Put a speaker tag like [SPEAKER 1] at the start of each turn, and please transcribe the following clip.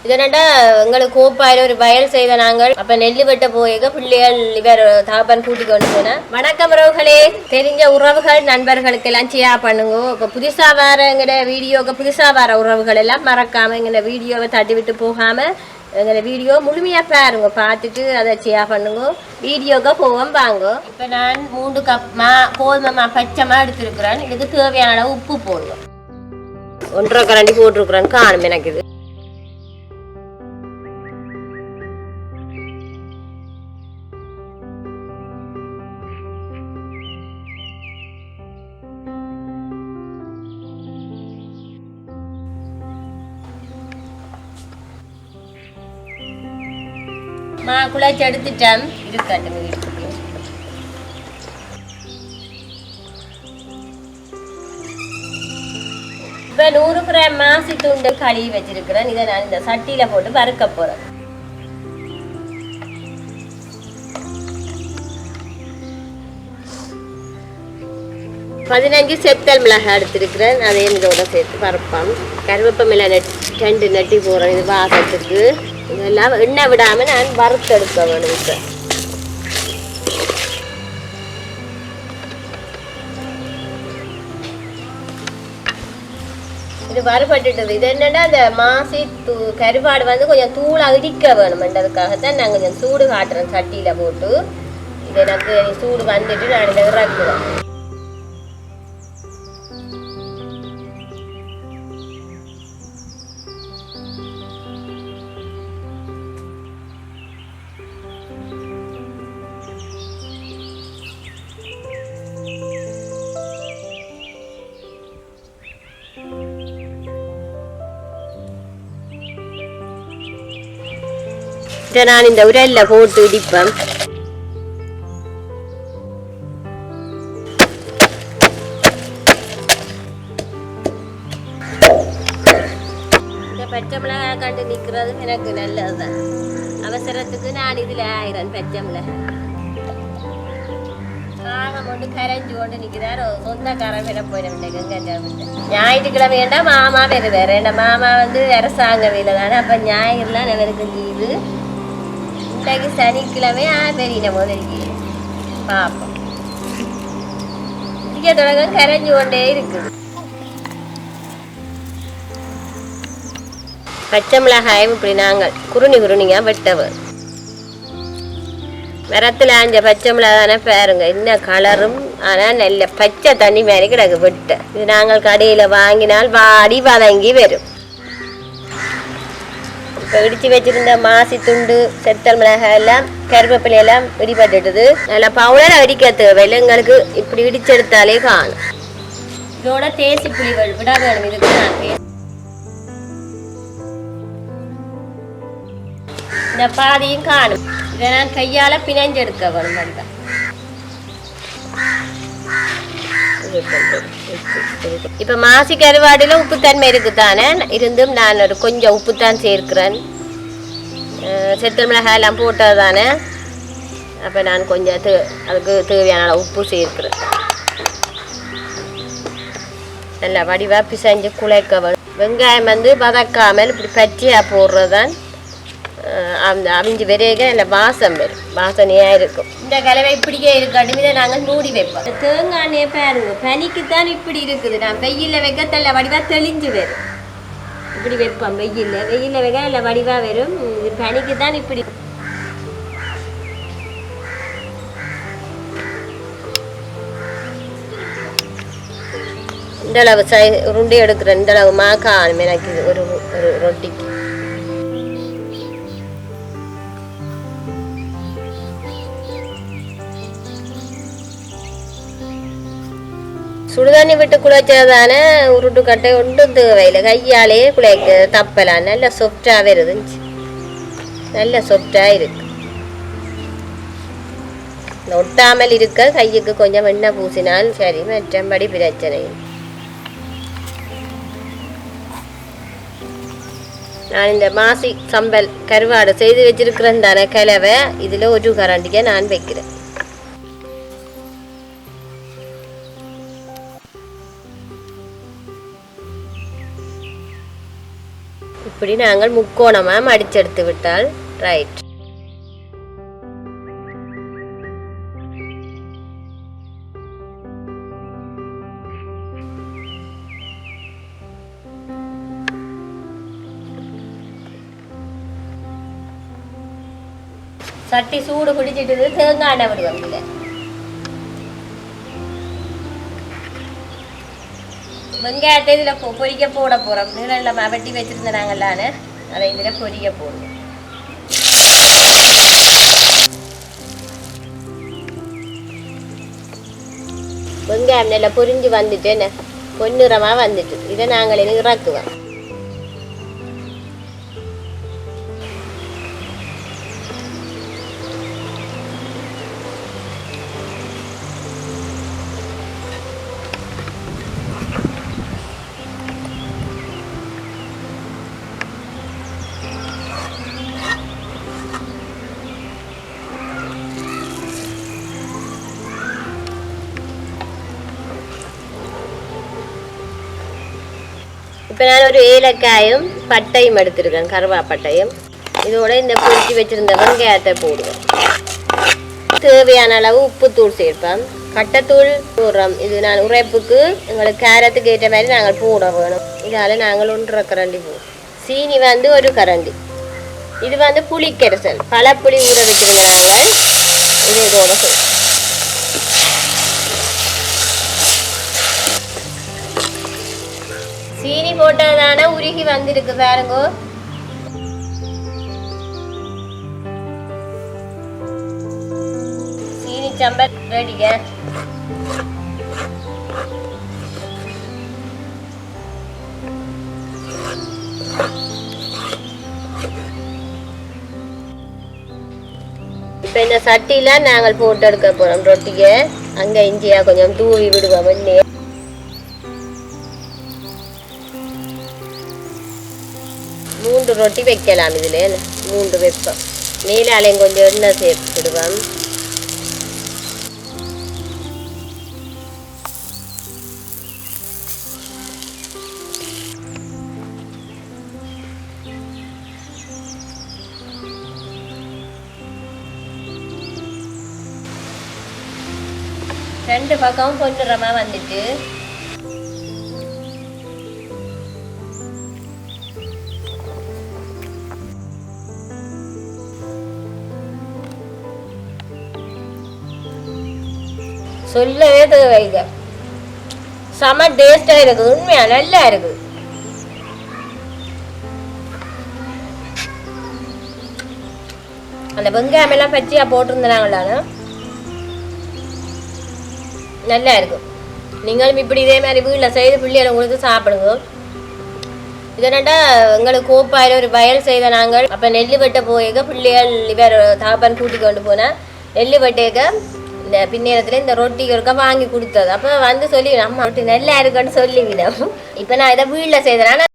[SPEAKER 1] இதனடா எங்களுக்கு கோப்பாயிரம் ஒரு வயல் செய்த நாங்கள் அப்ப நெல்லு வெட்ட போயிருக்க பிள்ளைகள் இவர் தாப்பன் கூட்டிக் கொண்டு போனேன். வணக்கம் உறவுகளே, தெரிஞ்ச உறவுகள் நண்பர்களுக்கு எல்லாம் ஷேர் பண்ணுங்க. இப்ப புதுசா வர எங்கட வீடியோக்கு புதுசா வர உறவுகள் எல்லாம் மறக்காம எங்க வீடியோவை தட்டி விட்டு போகாம எங்க வீடியோ முழுமையா பாருங்க, பார்த்துட்டு அதை ஷேர் பண்ணுங்க. வீடியோக்கு போவோம் வாங்க. இப்ப நான் 3 கப் கோதுமை பச்சைமா எடுத்திருக்கிறேன். இதுக்கு தேவையான அளவு உப்பு போடணும். 1.5 கரண்டி போட்டிருக்கிறேன். காணும் எனக்கு இது குழாச்சி எடுத்துட்டேன். இருக்கட்டும் வீட்டுக்கு. இப்போ 100 கிராம் மாசி துண்டு கழுவி வச்சிருக்கிறேன். இதை நான் இந்த சட்டியில போட்டு வறுக்க போறேன். பதினஞ்சு செத்தல் மிளகாய் எடுத்திருக்கிறேன். அதையும் இதோட சேர்த்து பருப்பம். கருவேப்பமில்லை 2 நட்டி போறேன். இது வாசத்துக்கு இதெல்லாம் எண்ணெய் விடாம நான் வறுத்தெடுக்க வேணும். இப்போ இது வறுபட்டுட்டது. இது என்னன்னா அந்த மாசி கருவாடு வந்து கொஞ்சம் தூளா இடிக்க வேணும்ன்றதுக்காகத்தான் நான் கொஞ்சம் சூடு காட்டுறேன் சட்டியில போட்டு. இது எனக்கு சூடு வந்துட்டு நான் இதை இறக்குவேன். நான் இந்த உரல்ல போட்டு இடிப்பேன். இந்த பச்சை மிளகாய் கண்டு நிக்கிறது எனக்கு நல்லதுதான். அவசரத்துக்கு நான் இதுல ஆயிரம் பச்சை மிளகாய் காகம் கொண்டு கரைஞ்சு கொண்டு நிக்கிறார். சொந்தக்காரன் விட போயிடும். ஞாயிற்றுக்கிழமை ஏண்டா மாமா வருவார். என் மாமா வந்து அரசாங்க வேலை தானே. அப்ப ஞாயிறுலாம் அவருக்கு லீவு. இன்றைக்கு சனிக்கிழமை பெரிய முதலுக்கு பார்ப்போம். இடிக்க தொடங்க கரைஞ்சு கொண்டே இருக்குது. பச்சை மிளகாயும் இப்படி நாங்கள் குருணிங்க வெட்டவர். மரத்தில் ஆஞ்ச பச்சை மிளகாய் பாருங்க என்ன கலரும். ஆனால் நல்ல பச்சை தண்ணி மாதிரி கிடக்கு வெட்ட. இது நாங்கள் கடையில் வாங்கினால் வாடி வதங்கி வரும். இப்போ இடித்து வச்சிருந்த மாசி துண்டு செத்தல் மிளகாய் எல்லாம் கருவேப்பிலை எல்லாம் இடிபட்டுட்டுது. நல்லா பவுடரை இடிக்க தேவையில்லை, எங்களுக்கு இப்படி இடிச்செடுத்தாலே காணும். இதோட தேசி புளிகள் விட வேணும். இதுக்கு நான் இந்த பாதியும் காணும். இதை நான் கையால பிணைஞ்செடுக்க வேணும். இப்ப மாசி கருவாடுல உப்புத்தன்மை இருக்குதானே, இருந்தும் நான் ஒரு கொஞ்சம் உப்புத்தான் சேர்க்கிறேன். செத்தல் மிளகாய் எல்லாம் போட்டதானே, அப்ப நான் கொஞ்சம் அதுக்கு தேவையான உப்பு சேர்க்கிறேன். நல்லா வடிவா பிசைஞ்சு குழைக்க வேணும். வெங்காயம் வந்து வதக்காமல் இப்படி பச்சையா போடுறதுதான் அந்த அவிஞ்சு விரைக இல்லை வாசம் வரும். வாசனையாக இருக்கும். இந்த கலவை இப்படியே இருக்கட்டும். இதை நாங்கள் மூடி வைப்போம். தேங்காய் எண்ணெயை பாருங்க, பனிக்குத்தான் இப்படி இருக்குது. நான் வெயிலில் வைக்க தெல்ல வடிவாக தெளிஞ்சு வரும். இப்படி வைப்போம். வெயிலில் வைக்க இல்லை வடிவாக வரும். இது பனிக்குத்தான் இப்படி. இந்த அளவு உருண்டை எடுக்கிறேன். இந்த அளவு மாக்காணும் எனக்கு ஒரு ரொட்டிக்கு. சுடுதண்ணி விட்டு குழைச்சதான உருட்டு கட்டை ஒன்றும் தேவையில்லை. கையாலேயே குழைக்க தப்பலாம். நல்ல சொப்டாகவே இருந்துச்சு. நல்ல சொப்டாக இருக்கு. ஒட்டாமல் இருக்க கையுக்கு கொஞ்சம் எண்ணெய் பூசினால் சரி, மற்றபடி பிரச்சனை. நான் இந்த மாசி சம்பல் கருவாடு செய்து வச்சிருக்கிறேன் தானே கிழவை, இதில் ஒரு கரண்டிக்க நான் வைக்கிறேன். இப்படி நாங்கள் முக்கோணமாக மடிச்செடுத்து விட்டால் ரைட். சட்டி சூடு பிடிச்சிட்டு தேங்காய் எண்ணெய் விடுவோம். இல்லை வெங்காயத்தை இதில் பொரிக்க போட போகிறோம். நீளம் வெட்டி வச்சுருந்தாங்களான்னு அதை இதில் பொரிக்க போடுவோம். வெங்காயம் நல்லா பொரிஞ்சு வந்துட்டு என்ன பொன்னிறமாக வந்துட்டு இதை நாங்கள் இறக்குவோம். இப்போ நான் ஒரு ஏலக்காயும் பட்டையும் எடுத்துருக்கேன், கருவாப்பட்டையும். இதோட இந்த பொரிச்சு வச்சுருந்த வெங்காயத்தை போடுவேன். தேவையான அளவு உப்புத்தூள் சேர்ப்பேன். கட்டத்தூள் போடுறோம். இது நான் உரைப்புக்கு எங்களுக்கு கேரத்துக்கு ஏற்ற மாதிரி நாங்கள் போட வேணும். இதால் நாங்கள் 1.5 கரண்டி போடுவோம். சீனி வந்து 1 கரண்டி. இது வந்து புளி கரைசல், பழப்புளி ஊற வச்சுருங்க. நாங்கள் இது இதோட சேர்ப்போம். சீனி போட்டதான உருகி வந்திருக்கு பாருங்க. சீனி சம்பல் ரெடிங்க. இப்போ இந்த சட்டியில நாங்கள் போட்டு எடுக்க போறோம் ரொட்டியை. அங்க இஞ்சியா கொஞ்சம் தூவி விடுவோம். வெண்ணெய் 3 ரொட்டி வைக்கலாம். இதில் 3 வைப்போம். மேலாலையும் கொஞ்சம் எண்ணெய் சேர்த்துடுவோம். ரெண்டு பக்கமும் பொன்னிறமா வந்துட்டு சொல்லவே தேவைங்க. செம டேஸ்டா இருக்கு. உண்மையா நல்லா இருக்கு. அந்த வெங்காயம் எல்லாம் பச்சையா போட்டிருந்தாங்களான நல்லா இருக்கும். நீங்களும் இப்படி இதே மாதிரி வீட்டில் செய்து பிள்ளைகளை உங்களுக்கு சாப்பிடுங்க. இதனாட்டா எங்களுக்கு கோப்பாயில் ஒரு வயல் செய்த நாங்கள். அப்போ நெல் வெட்ட போயேக்க பிள்ளைகள் இவர் தாப்பான் கூட்டி கொண்டு போனால் நெல் வெட்டேக்க இந்த பின்னேரத்தில் இந்த ரொட்டி ஒருக்கா வாங்கி கொடுத்தது. அப்போ வந்து சொல்லி அம்மா ரொட்டி நல்லா இருக்குன்னு சொல்லிவிடும். இப்போ நான் இதை வீட்டில் செய்தேன்னா